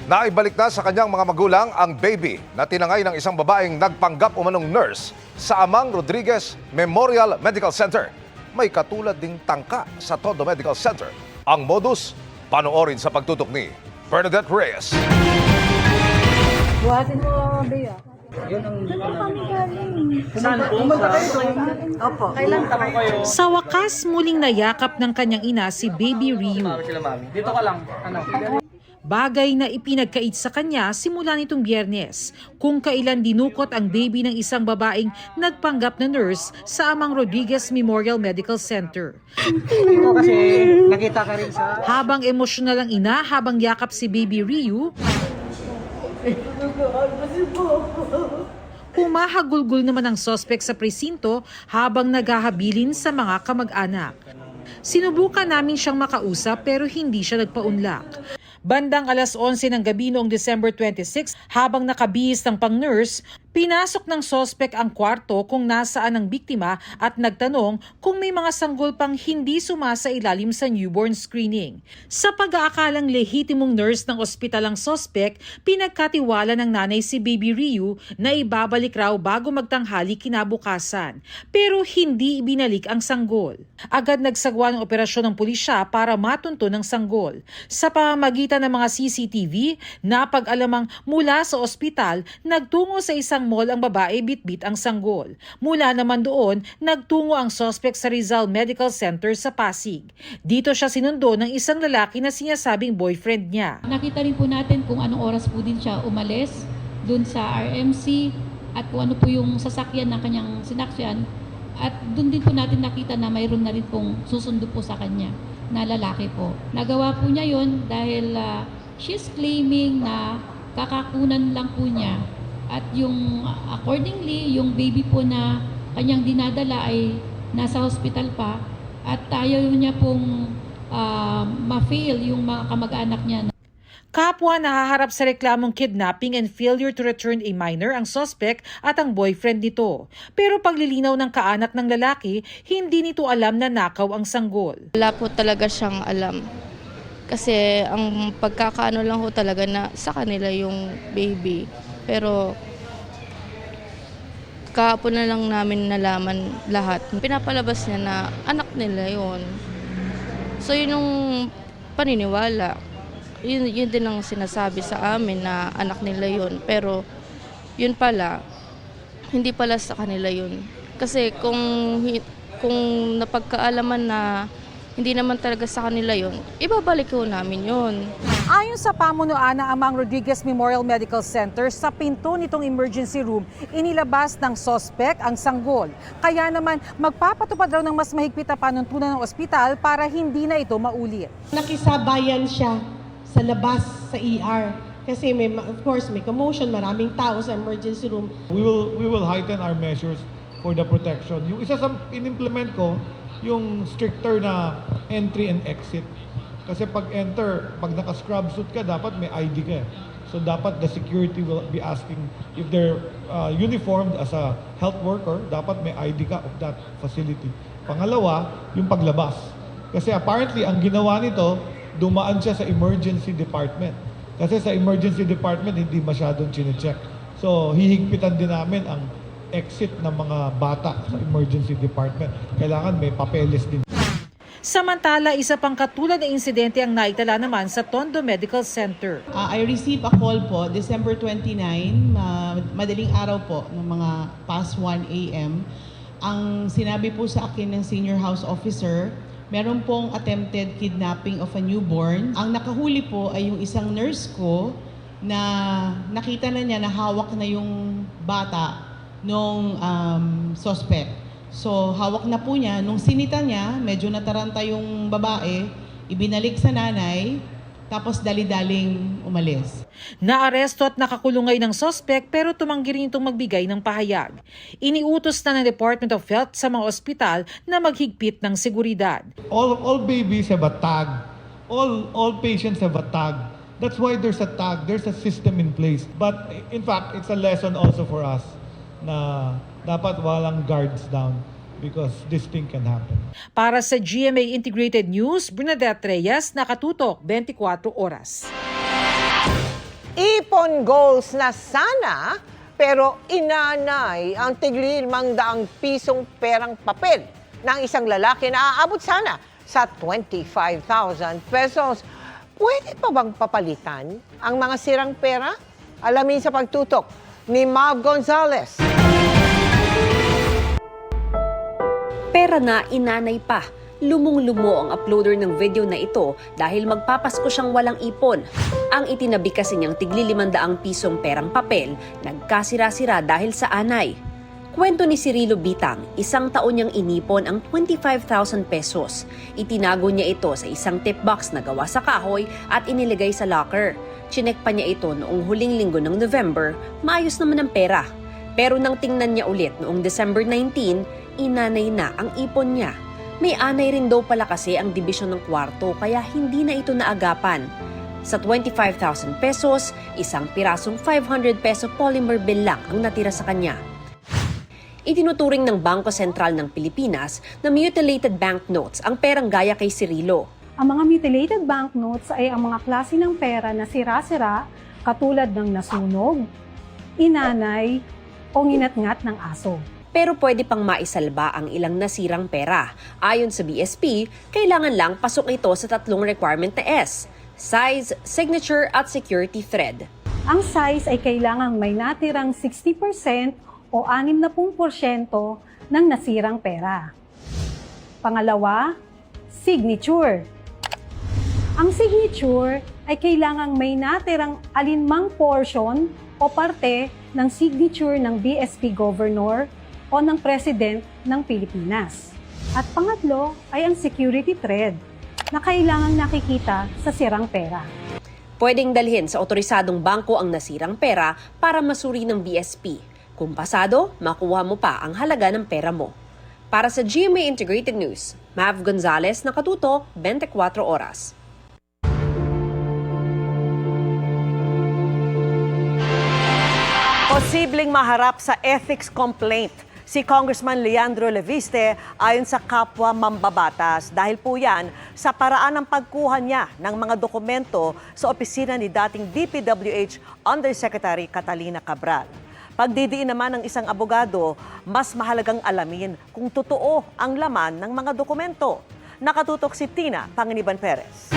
Naibalik na sa kanyang mga magulang ang baby na tinangay ng isang babaeng nagpanggap umanong nurse sa Amang Rodriguez Memorial Medical Center. May katulad ding tangka sa Tondo Medical Center. Ang modus, panoorin sa pagtutok ni Bernadette Reyes. Buhatin mo, Bea. Opo. Kailan kayo? Sa wakas, muling nayakap ng kanyang ina si Baby Ryu. Dito ka lang. Bagay na ipinagkait sa kanya simula nitong Biyernes, kung kailan dinukot ang baby ng isang babaeng nagpanggap na nurse sa Amang Rodriguez Memorial Medical Center. Ito kasi nakita ka rin sa... Habang emosyonal ang ina habang yakap si Baby Ryu, humahagulgol naman ang sospek sa presinto habang naghahabilin sa mga kamag-anak. Sinubukan namin siyang makausap pero hindi siya nagpaunlak. Bandang alas 11 ng gabi noong December 26, habang nakabihis ng pang-nurse, pinasok ng sospek ang kwarto kung nasaan ang biktima at nagtanong kung may mga sanggol pang hindi sumasailalim sa newborn screening. Sa pag-aakalang lehitimong nurse ng ospital ang sospek, pinagkatiwala ng nanay si Baby Ryu na ibabalik raw bago magtanghali kinabukasan. Pero hindi ibinalik ang sanggol. Agad nagsagwa ng operasyon ng pulisya para matunto ng sanggol. Sa pamamagitan ng mga CCTV, napag-alamang mula sa ospital, nagtungo sa isang mall ang babae bitbit ang sanggol. Mula naman doon, nagtungo ang suspect sa Rizal Medical Center sa Pasig. Dito siya sinundo ng isang lalaki na sinasabing boyfriend niya. Nakita rin po natin kung anong oras po din siya umalis dun sa RMC at kung ano po yung sasakyan ng kanyang sinakyan. At dun din po natin nakita na mayroon na rin pong susundo po sa kanya na lalaki po. Nagawa po niya yon dahil she's claiming na kakakunan lang po niya at yung accordingly, yung baby po na kanyang dinadala ay nasa hospital pa at ayaw niya pong ma-fail yung mga kamag-anak niya. Kapwa nahaharap sa reklamong kidnapping and failure to return a minor ang suspect at ang boyfriend nito. Pero paglilinaw ng kaanak ng lalaki, hindi nito alam na nakaw ang sanggol. Wala po talaga siyang alam. Kasi ang pagkakaano lang ho talaga na sa kanila yung baby. Pero kahapon na lang namin nalaman lahat. Pinapalabas niya na anak nila yon. So yun yung paniniwala. Yun din ang sinasabi sa amin na anak nila yun. Pero yun pala, hindi pala sa kanila yun. Kasi kung napagkaalaman na hindi naman talaga sa kanila yun, ibabalik ko namin yun. Ayon sa pamunuan ng Amang Rodriguez Memorial Medical Center, sa pinto nitong emergency room, inilabas ng sospek ang sanggol. Kaya naman magpapatupad raw ng mas mahigpit na panuntunan ng ospital para hindi na ito maulit. Nakisabayan siya sa labas sa ER. Kasi of course may commotion, maraming tao sa emergency room. We will heighten our measures for the protection. Yung isa sa in-implement ko, yung stricter na entry and exit. Kasi pag enter, pag naka-scrub suit ka, dapat may ID ka. So dapat the security will be asking if they're uniformed as a health worker, dapat may ID ka of that facility. Pangalawa, yung paglabas. Kasi apparently, ang ginawa nito, dumaan siya sa emergency department. Kasi sa emergency department, hindi masyadong chine-check. So, hihigpitan din namin ang exit ng mga bata sa emergency department. Kailangan may papeles din. Samantala, isa pang katulad na insidente ang naitala naman sa Tondo Medical Center. I received a call po, December 29, madaling araw po, ng mga past 1 a.m. Ang sinabi po sa akin ng senior house officer, meron pong attempted kidnapping of a newborn. Ang nakahuli po ay yung isang nurse ko na nakita na niya na hawak na yung bata nung suspect. So hawak na po niya. Nung sinita niya, medyo nataranta yung babae, ibinalik sa nanay, tapos dali-daling umalis. Naaresto at nakakulong ngayon ng sospek pero tumanggi rin itong magbigay ng pahayag. Iniutos na ng Department of Health sa mga ospital na maghigpit ng seguridad. All babies have a tag. All patients have a tag. That's why there's a tag. There's a system in place. But in fact, it's a lesson also for us na dapat walang guards down because this thing can happen. Para sa GMA Integrated News, Bernadette Reyes, nakatutok 24 oras. own goals na sana, pero inanay ang tig-500 pisong perang papel ng isang lalaki na aabot sana sa 25,000 pesos. Pwede pa bang papalitan ang mga sirang pera? Alamin sa pagtutok ni Mav Gonzalez. Pera na inanay pa. Lumong-lumo ang uploader ng video na ito dahil magpapasko siyang walang ipon. Ang itinabi kasi niyang tigli-500 pisong perang papel, nagkasira-sira dahil sa anay. Kwento ni Cirilo Bitang, 1 taon niyang inipon ang 25,000 pesos. Itinago niya ito sa isang tip box na gawa sa kahoy at inilagay sa locker. Chinek pa niya ito noong huling linggo ng November, maayos naman ang pera. Pero nang tingnan niya ulit noong December 19, inanay na ang ipon niya. May anay rin daw pala kasi ang dibisyon ng kwarto kaya hindi na ito naagapan. Sa 25,000 pesos, isang pirasong 500 peso polymer bill lang ang natira sa kanya. Itinuturing ng Bangko Sentral ng Pilipinas na mutilated banknotes ang perang gaya kay Cirilo. Ang mga mutilated banknotes ay ang mga klase ng pera na sira-sira katulad ng nasunog, inanay o nginat-ngat ng aso. Pero pwede pang maisalba ang ilang nasirang pera. Ayon sa BSP, kailangan lang pasok ito sa 3 requirement na S: size, signature at security thread. Ang size ay kailangang may natirang 60% o 60% ng nasirang pera. Pangalawa, signature. Ang signature ay kailangang may natirang alinmang portion o parte ng signature ng BSP Governor o ng President ng Pilipinas. At pangatlo ay ang security thread na kailangang nakikita sa sirang pera. Pwedeng dalhin sa otorisadong bangko ang nasirang pera para masuri ng BSP. Kung pasado, makuha mo pa ang halaga ng pera mo. Para sa GMA Integrated News, Mav Gonzalez, nakatutok 24 oras. Posibleng maharap sa ethics complaint si Congressman Leandro Leviste ayon sa kapwa mambabatas dahil po yan sa paraan ng pagkuha niya ng mga dokumento sa opisina ni dating DPWH Undersecretary Catalina Cabral. Pagdidiin naman ng isang abogado, mas mahalagang alamin kung totoo ang laman ng mga dokumento. Nakatutok si Tina Panginiban Perez.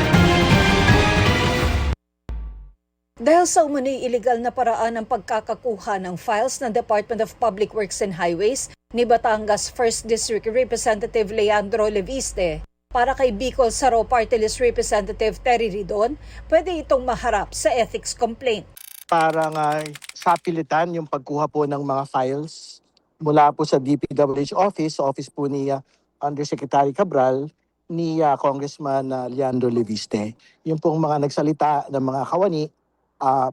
Dahil sa umano'y illegal na paraan ng pagkakakuha ng files ng Department of Public Works and Highways ni Batangas 1st District Representative Leandro Leviste, para kay Bicol Saro Party List Representative Terry Ridon, pwede itong maharap sa ethics complaint. Para nga sapilitan yung pagkuha po ng mga files mula po sa DPWH office po ni Undersecretary Cabral, ni Congressman Leandro Leviste. Yung pong mga nagsalita ng mga kawani,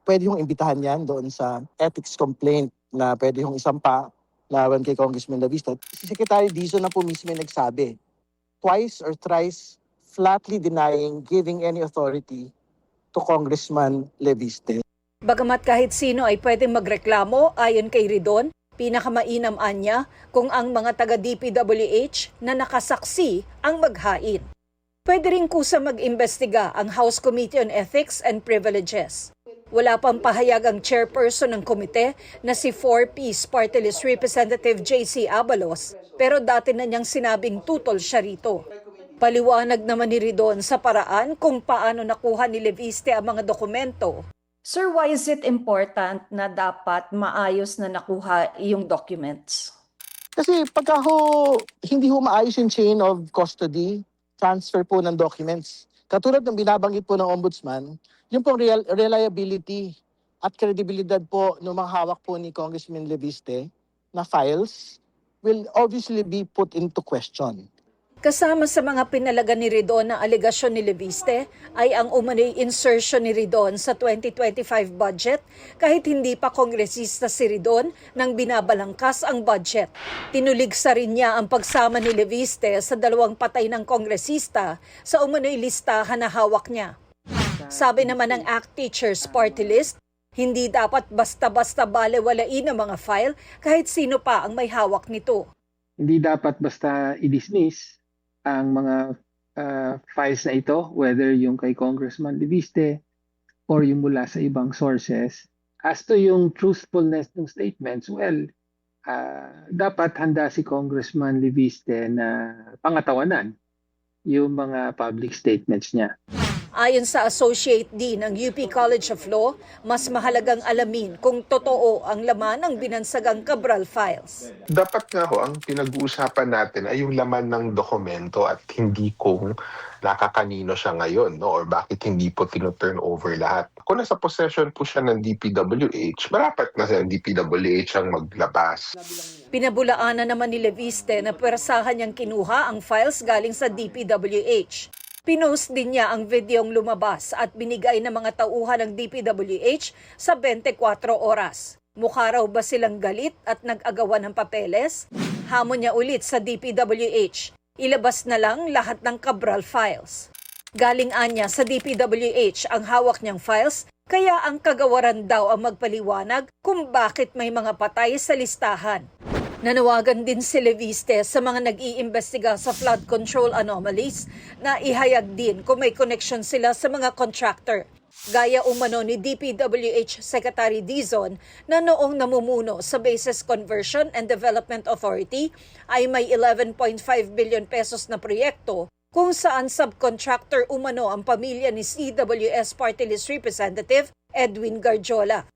pwede yung imbitahan yan doon sa ethics complaint na pwede yung isampa laban kay Congressman Leviste. Si Secretary Dizon na po mismo yung nagsabi, twice or thrice flatly denying giving any authority to Congressman Leviste. Bagamat kahit sino ay pwedeng magreklamo, ayon kay Ridon, pinakamainam anya kung ang mga taga-DPWH na nakasaksi ang maghain. Pwede rin kusa mag-imbestiga ang House Committee on Ethics and Privileges. Wala pang pahayag ang chairperson ng komite na si 4Ps Party List Representative JC Abalos, pero dati na niyang sinabing tutol siya rito. Paliwanag naman ni Ridon sa paraan kung paano nakuha ni Leviste ang mga dokumento. Sir, why is it important na dapat maayos na nakuha yung documents? Kasi pagka hindi maayos yung chain of custody, transfer po ng documents. Katulad ng binabanggit po ng Ombudsman, yung pong reliability at kredibilidad po ng mga hawak po ni Congressman Leviste na files will obviously be put into question. Kasama sa mga pinalaga ni Ridon na alegasyon ni Leviste ay ang umano'y insertion ni Ridon sa 2025 budget kahit hindi pa kongresista si Ridon nang binabalangkas ang budget. Tinuligsa rin niya ang pagsama ni Leviste sa 2 patay ng kongresista sa umano'y listahan na hawak niya. Sabi naman ng ACT Teachers Party List, hindi dapat basta-basta balewalain ang mga file kahit sino pa ang may hawak nito. Hindi dapat basta i-dismiss ang mga files na ito, whether yung kay Congressman Leviste or yung mula sa ibang sources, As to yung truthfulness ng statements, well, dapat handa si Congressman Leviste na pangatawanan yung mga public statements niya. Ayon sa Associate Dean ng UP College of Law, mas mahalagang alamin kung totoo ang laman ng binansagang Cabral files. Dapat nga ho, ang pinag-uusapan natin ay yung laman ng dokumento at hindi kung nakakanino siya ngayon, no? Or bakit hindi po tino-turn over lahat. Kung nasa possession po siya ng DPWH, marapat na sa DPWH ang maglabas. Pinabulaanan naman ni Leviste na pwersahan niyang kinuha ang files galing sa DPWH. Pinost din niya ang videong lumabas at binigay ng mga tauhan ng DPWH sa 24 oras. Mukha raw ba silang galit at nag-agawan ng papeles? Hamon niya ulit sa DPWH. Ilabas na lang lahat ng Cabral files. Galing anya sa DPWH ang hawak niyang files, kaya ang kagawaran daw ang magpaliwanag kung bakit may mga patay sa listahan. Nanawagan din si Leviste sa mga nag-iimbestiga sa flood control anomalies na ihayag din kung may connection sila sa mga contractor. Gaya umano ni DPWH Secretary Dizon na noong namumuno sa Bases Conversion and Development Authority ay may 11.5 billion pesos na proyekto kung saan subcontractor umano ang pamilya ni CWS Party List Representative Edwin Garjola.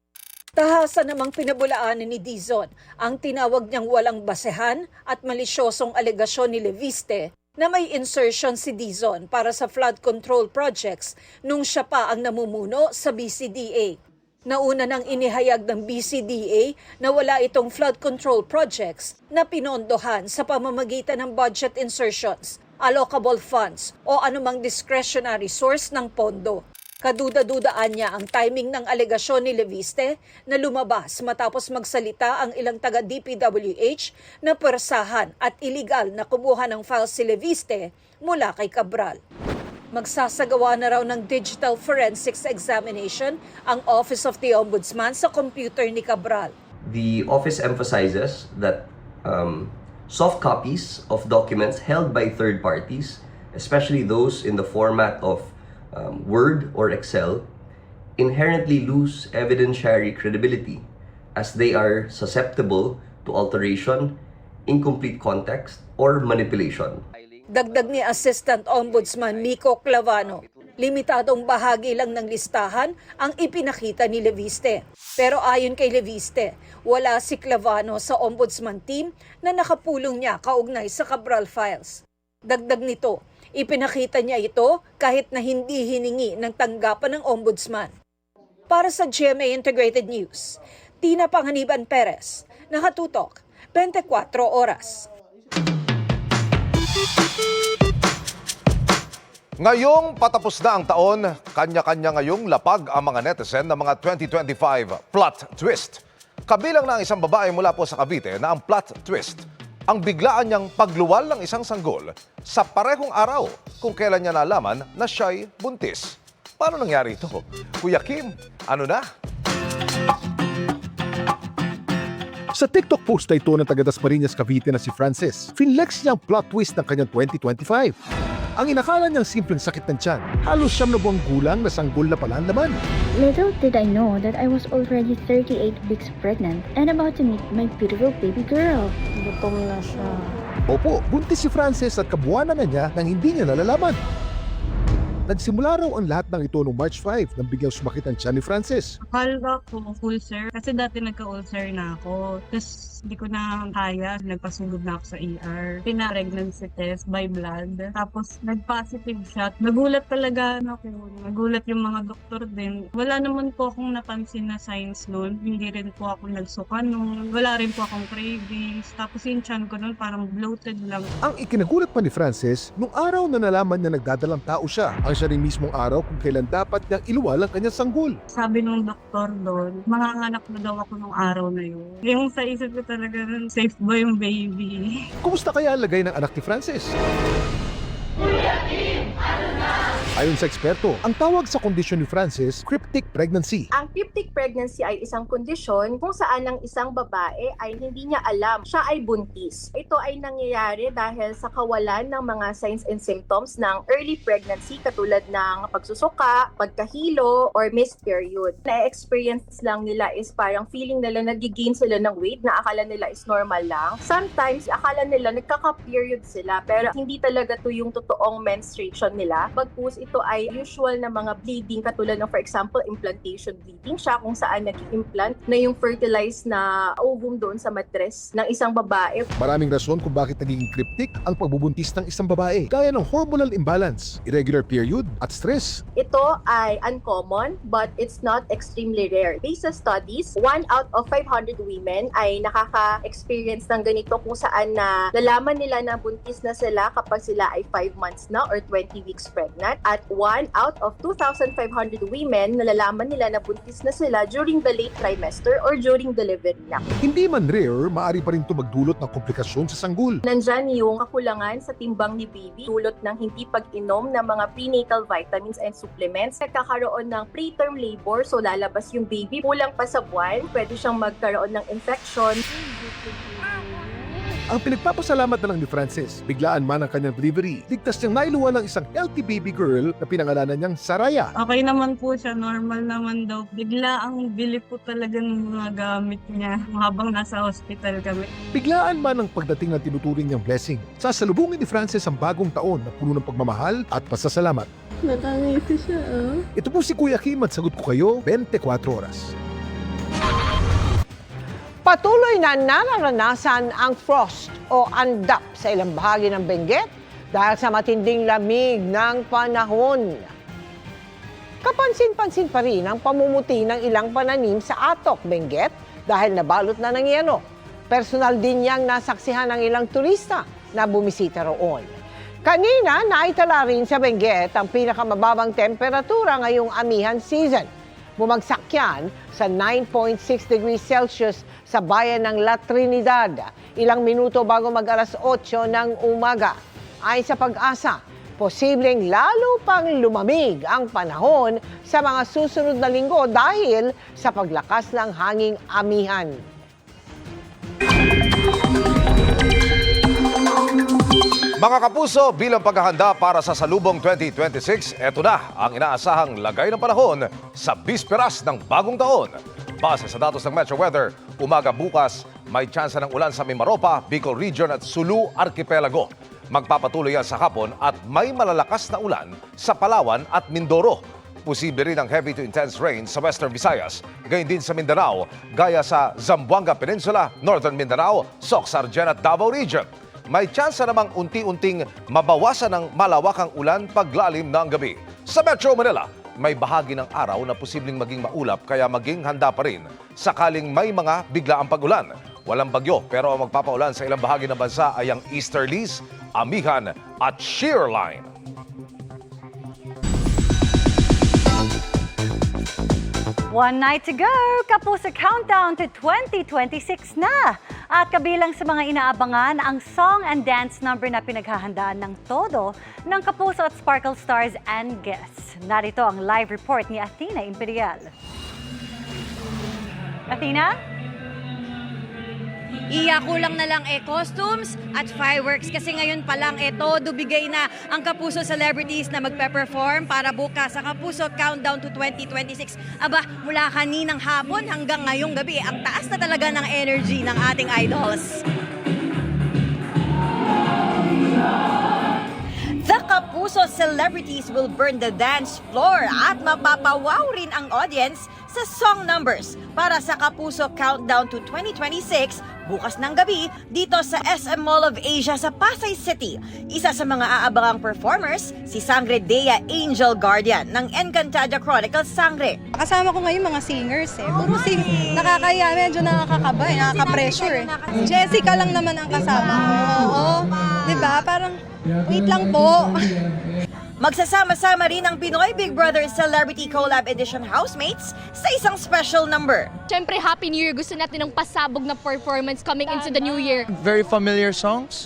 Tahasa namang pinabulaanan ni Dizon ang tinawag niyang walang basehan at malisyosong alegasyon ni Leviste na may insertion si Dizon para sa flood control projects nung siya pa ang namumuno sa BCDA. Nauna nang inihayag ng BCDA na wala itong flood control projects na pinondohan sa pamamagitan ng budget insertions, allocable funds o anumang discretionary source ng pondo. Kaduda-dudaan niya ang timing ng alegasyon ni Leviste na lumabas matapos magsalita ang ilang taga-DPWH na pwersahan at iligal na kumuha ng files si Leviste mula kay Cabral. Magsasagawa na raw ng digital forensics examination ang Office of the Ombudsman sa computer ni Cabral. The office emphasizes that soft copies of documents held by third parties, especially those in the format of Word or Excel, inherently lose evidentiary credibility as they are susceptible to alteration, incomplete context, or manipulation. Dagdag ni Assistant Ombudsman Miko Clavano, limitadong bahagi lang ng listahan ang ipinakita ni Leviste. Pero ayon kay Leviste, wala si Clavano sa Ombudsman team na nakapulong niya kaugnay sa Cabral files. Dagdag nito, ipinakita niya ito kahit na hindi hiningi ng tanggapan ng Ombudsman. Para sa GMA Integrated News, Tina Panganiban Perez, nakatutok, 24 oras. Ngayong patapos na ang taon, kanya-kanya ngayong lapag ang mga netizen ng mga 2025 plot twist. Kabilang na ang isang babae mula po sa Cavite na ang plot twist, ang biglaan niyang pagluwal ng isang sanggol sa parehong araw kung kailan niya nalaman na siya'y buntis. Paano nangyari ito? Kuya Kim, ano na? Sa TikTok post na ito ng taga Dasmariñas, Cavite na si Francis, finlex niya ang plot twist ng kanyang 2025. Ang inakala niyang simpleng sakit ng tiyan, halos 9 na buwang gulang na sanggol na pala ang laman. Little did I know that I was already 38 weeks pregnant and about to meet my beautiful baby girl. Gutom na siya. Opo, buntis si Francis at kabuwanan na niya nang hindi niya nalalaman. Nagsimula raw ang lahat ng ito noong March 5 nang biglang sumakit ang tiyan ni Francis. Akala ko ulcer kasi dati nagka-ulcer na ako. Tapos hindi ko na kaya, nagpasugod na ako sa ER. Pina-pregnancy test by blood. Tapos nag-positive siya. Nagulat talaga ako. Nagulat yung mga doktor din. Wala naman po akong napansin na signs noon. Hindi rin po ako nagsuka noon. Wala rin po akong cravings. Tapos yung tiyan ko noon parang bloated lang. Ang ikinagulat pa ni Francis, nung araw na nalaman na nagdadalang tao siya, ang siya rin mismong araw kung kailan dapat niyang iluwal ang kanyang sanggol. Sabi nung doktor doon, manganganak na daw ako nung araw na yun. Yung sa isip ko talaga, safe ba yung baby? Kumusta kaya ang lagay ng anak ni Francis? Ayon sa eksperto, ang tawag sa kondisyon ni Frances, cryptic pregnancy. Ang cryptic pregnancy ay isang kondisyon kung saan ang isang babae ay hindi niya alam siya ay buntis. Ito ay nangyayari dahil sa kawalan ng mga signs and symptoms ng early pregnancy katulad ng pagsusuka, pagkahilo, or missed period. Na-experience lang nila is parang feeling nila nag-gain sila ng weight na akala nila is normal lang. Sometimes akala nila nagkaka-period sila pero hindi talaga to yung totoong menstruation nila. Bagkus ito ay usual na mga bleeding katulad ng for example implantation bleeding siya kung saan nag-implant na yung fertilized na ovum doon sa matres ng isang babae. Maraming rason kung bakit nagiging cryptic ang pagbubuntis ng isang babae, gaya ng hormonal imbalance, irregular period, at stress. Ito ay uncommon but it's not extremely rare. Based sa studies, 1 out of 500 women ay nakaka-experience ng ganito kung saan na nalaman nila na buntis na sila kapag sila ay 5 months na or 20 weeks pregnant. At 1 out of 2,500 women nalalaman nila na buntis na sila during the late trimester or during delivery na. Hindi man rare, maaari pa rin ito magdulot ng komplikasyon sa sanggol. Nandyan yung kakulangan sa timbang ni baby, dulot ng hindi pag-inom ng mga prenatal vitamins and supplements. Nagkakaroon ng preterm labor, so lalabas yung baby, kulang pa sa buwan, pwede siyang magkaroon ng infection. Ang pinagpapasalamat na lang ni Frances, biglaan man ang kanyang delivery, ligtas niyang nailuwan ng isang healthy baby girl na pinangalanan niyang Saraya. Okay naman po siya, normal naman daw. Bigla ang bili po talaga ng mga gamit niya habang nasa hospital kami. Biglaan man ang pagdating ng tinuturing niyang blessing. Sasalubungin ni Frances ang bagong taon na puno ng pagmamahal at pasasalamat. Nakangiti siya, oh. Ito po si Kuya Kim at sagot ko kayo 24 oras. Patuloy na nararanasan ang frost o andap sa ilang bahagi ng Benguet dahil sa matinding lamig ng panahon. Kapansin-pansin pa rin ang pamumuti ng ilang pananim sa Atok, Benguet dahil nabalot na ng yelo. Personal din niyang nasaksihan ng ilang turista na bumisita roon. Kanina, naitala rin sa Benguet ang pinakamababang temperatura ngayong amihan season. Bumagsak yan sa 9.6 degrees Celsius sa bayan ng La Trinidad, ilang minuto bago mag-alas 8 ng umaga. Ayon sa Pag-asa, posibleng lalo pang lumamig ang panahon sa mga susunod na linggo dahil sa paglakas ng hanging amihan. Mga kapuso, bilang paghahanda para sa Salubong 2026, eto na ang inaasahang lagay ng panahon sa bisperas ng bagong taon. Base sa datos ng Metro Weather, umaga bukas may tsansa ng ulan sa Mimaropa, Bicol Region at Sulu Archipelago. Magpapatuloy yan sa hapon at may malalakas na ulan sa Palawan at Mindoro. Posible rin ang heavy to intense rain sa Western Visayas, gayon din sa Mindanao, gaya sa Zamboanga Peninsula, Northern Mindanao, Soc-Sargen at Davao Region. May tsansa namang unti-unting mabawasan ng malawakang ulan paglalim ng gabi. Sa Metro Manila, may bahagi ng araw na posibleng maging maulap kaya maging handa pa rin sakaling may mga biglaang pag-ulan. Walang bagyo pero ang magpapaulan sa ilang bahagi ng bansa ay ang easterlies, amihan at shear line. One night to go, Kapuso Countdown to 2026 na. At kabilang sa mga inaabangan ang song and dance number na pinaghahandaan ng todo ng Kapuso at Sparkle Stars and guests. Narito ang live report ni Athena Imperial. Athena? Kulang na lang costumes at fireworks kasi ngayon pa lang todo bigay na ang Kapuso celebrities na magpe-perform para bukas sa Kapuso Countdown to 2026. Aba, mula kaninang hapon hanggang ngayong gabi, ang taas na talaga ng energy ng ating idols. The Kapuso celebrities will burn the dance floor at mapapawaw rin ang audience sa song numbers para sa Kapuso Countdown to 2026 bukas ng gabi dito sa SM Mall of Asia sa Pasay City. Isa sa mga aabangang performers, si Sangre Dea Angel Guardian ng Encantadia Chronicles Sangre. Kasama ko ngayon mga singers Puro nakakaya, medyo nakakakaba, nakaka-pressure Jessica lang naman ang kasama ko. Oo. Diba? Parang wait lang po. Magsasama-sama rin ang Pinoy Big Brother Celebrity Collab Edition housemates sa isang special number. Siyempre, Happy New Year. Gusto natin ng pasabog na performance coming into the new year. Very familiar songs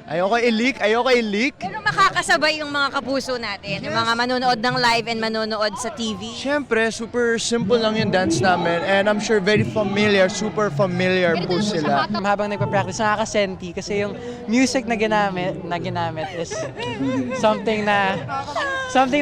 Ayoko i-leak. Pero makakasabay yung mga kapuso natin, yung mga manonood ng live and manonood sa TV. Siyempre, super simple lang yung dance namin and I'm sure very familiar, super familiar po sila. Habang nagpa-practice, nakakasenti kasi yung music na ginamit is something na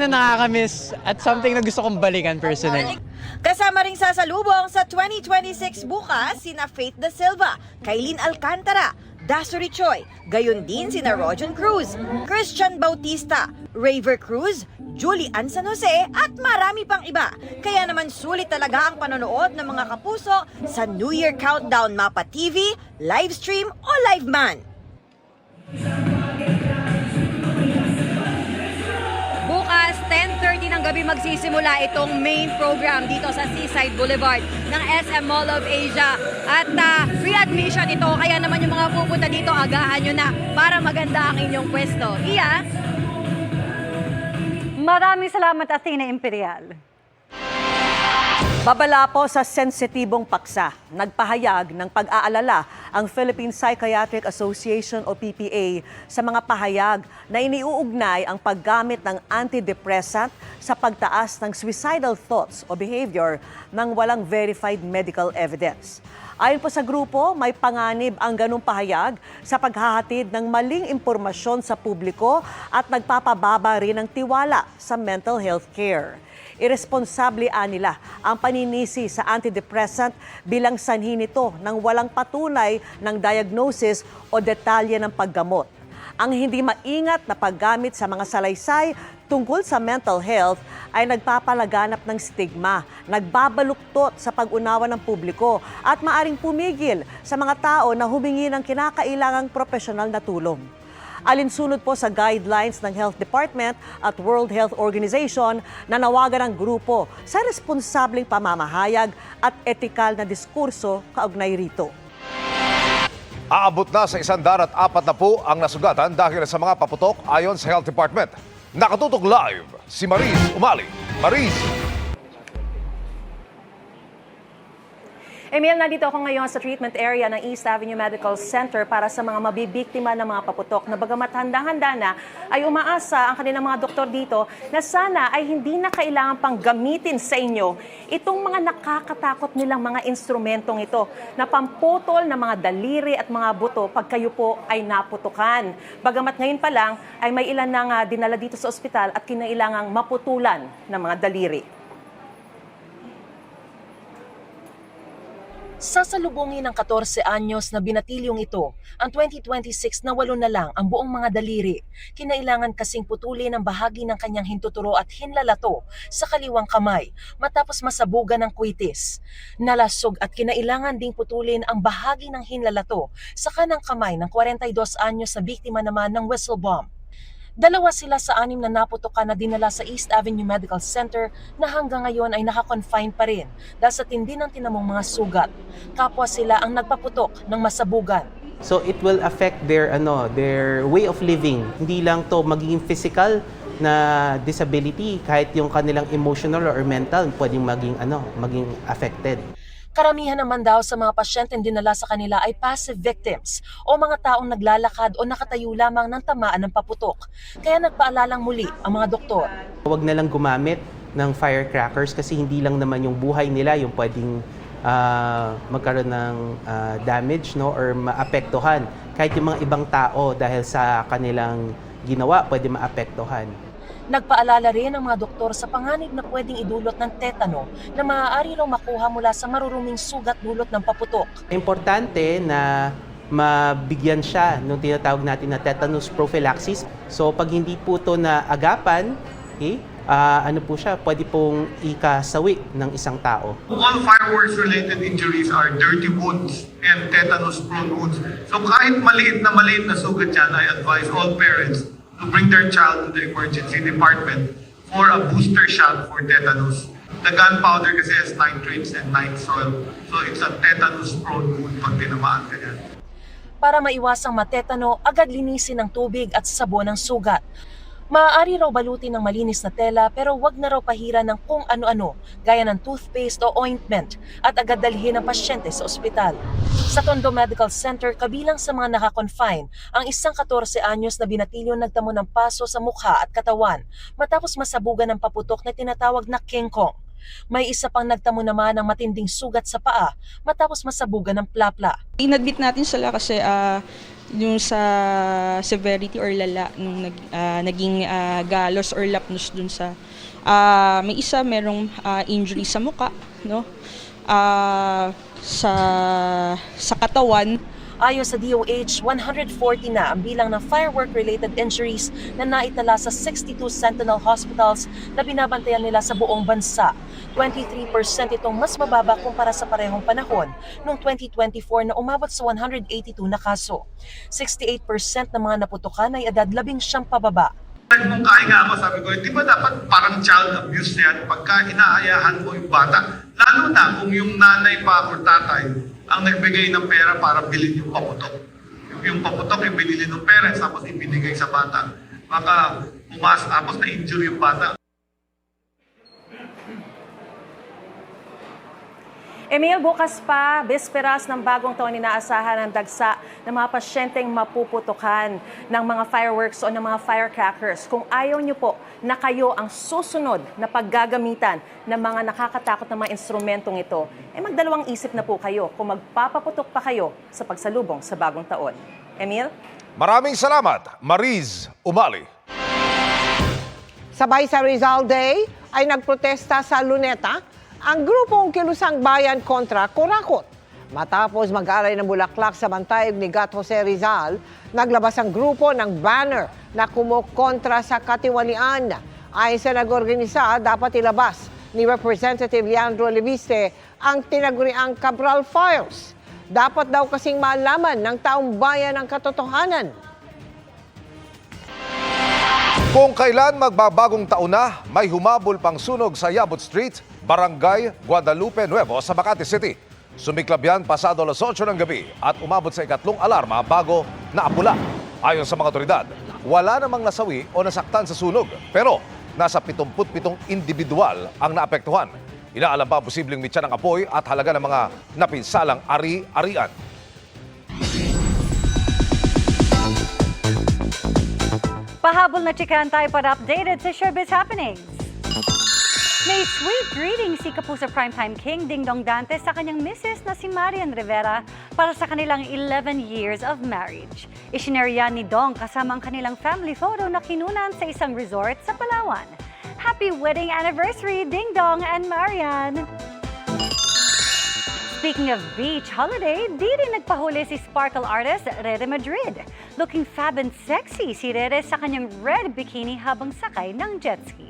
nakakamiss at something na gusto kong balikan personally. Kasama ring sasalubong sa 2026 bukas sina Faith De Silva, Kailin Alcantara, Dasuri Choi, gayon din sina Rojan Cruz, Christian Bautista, Raver Cruz, Julie Ann San Jose at marami pang iba. Kaya naman sulit talaga ang panonood ng mga kapuso sa New Year Countdown Mapa TV, live stream o live man. Bukas, 10:30 ng gabi magsisimula itong main program dito sa Seaside Boulevard ng SM Mall of Asia. At free admission ito, kaya naman yung mga pupunta dito, agahan nyo na para maganda ang inyong pwesto. Iya? Maraming salamat, Athena Imperial. Babala po sa sensitibong paksa. Nagpahayag ng pag-aalala ang Philippine Psychiatric Association o PPA sa mga pahayag na iniuugnay ang paggamit ng antidepressant sa pagtaas ng suicidal thoughts o behavior ng walang verified medical evidence. Ayon po sa grupo, may panganib ang ganung pahayag sa paghahatid ng maling impormasyon sa publiko at nagpapababa rin ng tiwala sa mental health care. Irresponsable nila ang paninisi sa antidepressant bilang sanhi nito ng walang patunay ng diagnosis o detalye ng paggamot. Ang hindi maingat na paggamit sa mga salaysay tungkol sa mental health ay nagpapalaganap ng stigma, nagbabaluktot sa pag-unawa ng publiko at maaring pumigil sa mga tao na humingi ng kinakailangang profesional na tulong. Alinsunod po sa guidelines ng Health Department at World Health Organization na nawagan ang grupo sa responsableng pamamahayag at etikal na diskurso kaugnay rito. Aabot na sa 104 na po ang nasugatan dahil sa mga paputok ayon sa Health Department. Nakatutok live si Maris Umali. Maris! Emil, nandito ako ngayon sa treatment area ng East Avenue Medical Center para sa mga mabibiktima ng mga paputok na bagamat handang-handa na ay umaasa ang kanilang mga doktor dito na sana ay hindi na kailangan pang gamitin sa inyo itong mga nakakatakot nilang mga instrumentong ito na pamputol ng mga daliri at mga buto pag kayo po ay naputukan. Bagamat ngayon pa lang ay may ilan nang dinala dito sa ospital at kinailangang maputulan ng mga daliri. Sasalubungin ng 14 anyos na binatilyong ito, ang 2026 na 8 na lang ang buong mga daliri. Kinailangan kasing putulin ang bahagi ng kanyang hintuturo at hinlalato sa kaliwang kamay matapos masabugan ng kwitis. Nalasog at kinailangan ding putulin ang bahagi ng hinlalato sa kanang kamay ng 42 anyos na biktima naman ng whistle bomb. Dalawa sila sa 6 na naputukan na dinala sa East Avenue Medical Center na hanggang ngayon ay naka-confine pa rin dahil sa tindi ng tinamong mga sugat. Kapwa sila ang nagpaputok ng masabugan. So it will affect their way of living. Hindi lang to magiging physical na disability, kahit yung kanilang emotional or mental pwedeng maging affected. Karamihan naman daw sa mga pasyenteng dinala sa kanila ay passive victims o mga taong naglalakad o nakatayo lamang ng tamaan ng paputok. Kaya nagpaalalang muli ang mga doktor. Huwag na lang gumamit ng firecrackers kasi hindi lang naman yung buhay nila yung pwedeng magkaroon ng damage or maapektuhan. Kahit yung mga ibang tao dahil sa kanilang ginawa pwede maapektuhan. Nagpaalala rin ang mga doktor sa panganib na pwedeng idulot ng tetano na maaari raw makuha mula sa maruruming sugat dulot ng paputok. Importante na mabigyan siya ng tinatawag natin na tetanus prophylaxis. So pag hindi po ito naagapan, pwede pong ikasawi ng isang tao. All fireworks-related injuries are dirty wounds and tetanus-prone wounds. So kahit maliit na sugat yan, I advise all parents to bring their child to the emergency department for a booster shot for tetanus. The gunpowder kasi has nitrates and night soil. So it's a tetanus-prone wound pag tinamaan ka yan. Para maiwasang matetano, agad linisin ng tubig at sabon ang sugat. Maaari raw balutin ng malinis na tela pero wag na raw pahira ng kung ano-ano gaya ng toothpaste o ointment at agad dalhin ang pasyente sa ospital. Sa Tondo Medical Center, kabilang sa mga nakakonfine ang isang 14 anyos na binatilyo nagtamo ng paso sa mukha at katawan matapos masabugan ng paputok na tinatawag na King Kong. May isa pang nagtamo naman ng matinding sugat sa paa matapos masabugan ng plapla. Inadmit natin sila kasi yung sa severity or lala nung naging galos or lapnos dun sa may isa merong injury sa muka, no? Sa katawan. Ayon sa DOH, 140 na ang bilang ng firework-related injuries na naitala sa 62 Sentinel hospitals na binabantayan nila sa buong bansa. 23% itong mas mababa kumpara sa parehong panahon noong 2024 na umabot sa 182 na kaso. 68% ng mga naputukan ay edad 19 pababa. Nagmungkahi nga ako, sabi ko, di ba dapat parang child abuse na yan pagka inaayahan mo yung bata? Lalo na kung yung nanay pa o tatay ang nagbigay ng pera para bilhin yung paputok. Yung paputok yung binili ng parents tapos ibinigay sa bata. Baka tapos na injury yung bata. Emil, bukas pa, bisperas ng bagong taon, inaasahan ang dagsa ng mga pasyenteng mapuputukan ng mga fireworks o ng mga firecrackers. Kung ayaw niyo po na kayo ang susunod na paggagamitan ng mga nakakatakot na mga instrumentong ito, magdalawang isip na po kayo kung magpapaputok pa kayo sa pagsalubong sa bagong taon. Emil? Maraming salamat, Mariz Umali. Sabay sa Rizal Day ay nagprotesta sa Luneta ang grupong Kilusang Bayan kontra Kurakot. Matapos mag-aray ng bulaklak sa bantayog ni Gat Jose Rizal, naglabas ang grupo ng banner na kumukontra sa katiwalian. Ayon sa nag-organisa, dapat ilabas ni Representative Leandro Leviste ang tinaguriang Cabral Files. Dapat daw kasing malaman ng taong bayan ang katotohanan. Kung kailan magbabagong taon na, may humabol pang sunog sa Yabut Street, Barangay Guadalupe Nuevo sa Makati City. Sumiklab yan pasado alas 8 ng gabi at umabot sa ikatlong alarma bago naapula. Ayon sa mga otoridad, wala namang nasawi o nasaktan sa sunog. Pero nasa 77 individual ang naapektuhan. Inaalam pa ang posibleng mitya ng apoy at halaga ng mga napinsalang ari-arian. Pahabol na chikahan tayo para updated sa Showbiz Happenings. May sweet greeting si Kapuso Primetime King Ding Dong Dantes sa kanyang misis na si Marian Rivera para sa kanilang 11 years of marriage. Isinarya ni Dong kasama ang kanilang family photo na kinunan sa isang resort sa Palawan. Happy wedding anniversary, Ding Dong and Marian! Speaking of beach holiday, di rin nagpahuli si sparkle artist Rere Madrid. Looking fab and sexy si Rere sa kanyang red bikini habang sakay ng jet ski.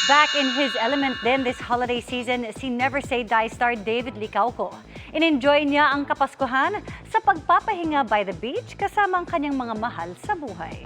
Back in his element din this holiday season, si Never Say Die star David Licauco. In-enjoy niya ang Kapaskuhan sa pagpapahinga by the beach kasama ang kanyang mga mahal sa buhay.